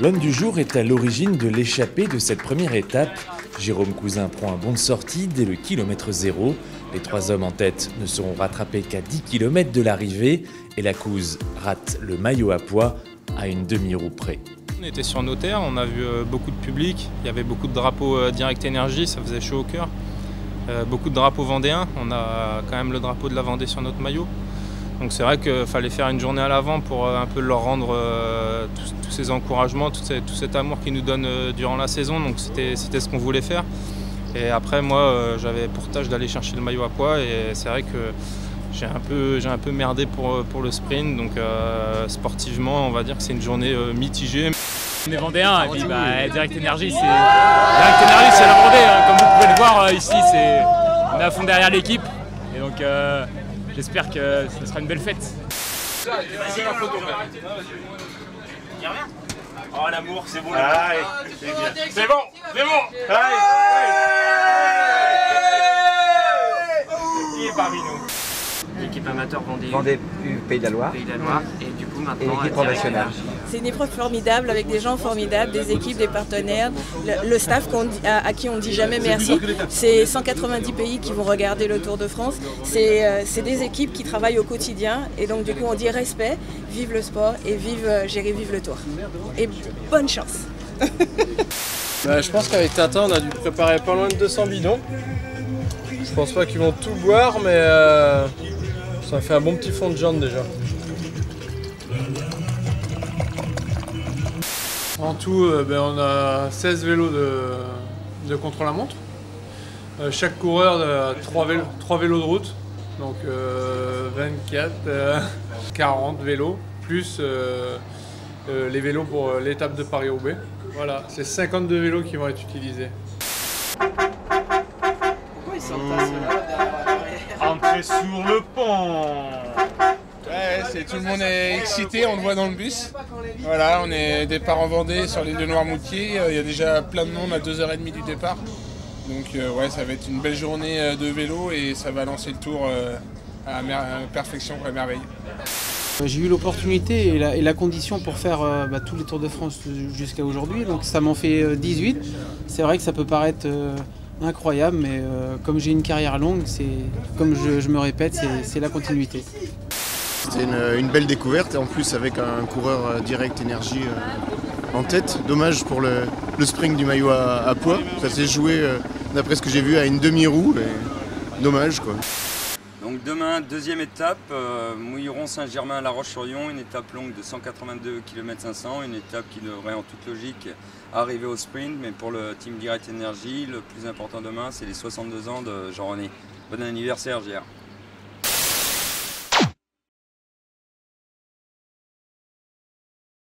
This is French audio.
L'homme du jour est à l'origine de l'échappée de cette première étape. Jérôme Cousin prend un bond de sortie dès le kilomètre 0. Les 3 hommes en tête ne seront rattrapés qu'à 10 km de l'arrivée et la Couze rate le maillot à pois à une demi-roue près. On était sur nos terres, on a vu beaucoup de public, il y avait beaucoup de drapeaux Direct Énergie, ça faisait chaud au cœur. Beaucoup de drapeaux vendéens, on a quand même le drapeau de la Vendée sur notre maillot. Donc c'est vrai qu'il fallait faire une journée à l'avant pour un peu leur rendre tous ces encouragements, tout cet amour qu'ils nous donnent durant la saison. Donc c'était ce qu'on voulait faire. Et après moi j'avais pour tâche d'aller chercher le maillot à pois et c'est vrai que j'ai un peu merdé pour le sprint. Donc sportivement on va dire que c'est une journée mitigée. On est vendéens et puis Direct Énergie c'est la Vendée, hein. Comme vous pouvez le voir ici, on est à fond derrière l'équipe et donc j'espère que ce sera une belle fête. Oh l'amour, c'est bon. C'est bon, c'est bon. Il est parmi nous. L'équipe amateur Vendée Pays de la Loire. Et du coup Et maintenant l'équipe professionnelle. C'est une épreuve formidable avec des gens formidables, des équipes, des partenaires, le staff à qui on ne dit jamais merci. C'est 190 pays qui vont regarder le Tour de France. C'est des équipes qui travaillent au quotidien et donc du coup on dit respect, vive le sport et vive le Tour. Et bonne chance. Je pense qu'avec Tintin on a dû préparer pas loin de 200 bidons. Je pense pas qu'ils vont tout boire mais ça fait un bon petit fond de jante déjà. En tout, on a 16 vélos de contre-la-montre. Chaque coureur a 3 vélos de route, donc 24, 40 vélos, plus les vélos pour l'étape de Paris-Roubaix. Voilà, c'est 52 vélos qui vont être utilisés. Pourquoi ils sortent ceux-là? Entrez sur le pont. Ouais, tout le monde est excité, on le voit dans le bus. Voilà, on est départ en Vendée sur l'île de Noirmoutier. Il y a déjà plein de monde à 2h30 du départ. Donc ouais, ça va être une belle journée de vélo et ça va lancer le tour à perfection, à merveille. J'ai eu l'opportunité et la condition pour faire tous les Tours de France jusqu'à aujourd'hui, donc ça m'en fait 18. C'est vrai que ça peut paraître incroyable, mais comme j'ai une carrière longue, comme je me répète, c'est la continuité. C'était une belle découverte et en plus avec un coureur Direct Énergie en tête. Dommage pour le sprint du maillot à pois. Ça s'est joué, d'après ce que j'ai vu, à une demi-roue. Dommage quoi. Donc demain, deuxième étape, Mouilleron-Saint-Germain à La Roche-sur-Yon, une étape longue de 182 km 500, une étape qui devrait en toute logique arriver au sprint, mais pour le team Direct Énergie, le plus important demain, c'est les 62 ans de Jean-René. Bon anniversaire, JR.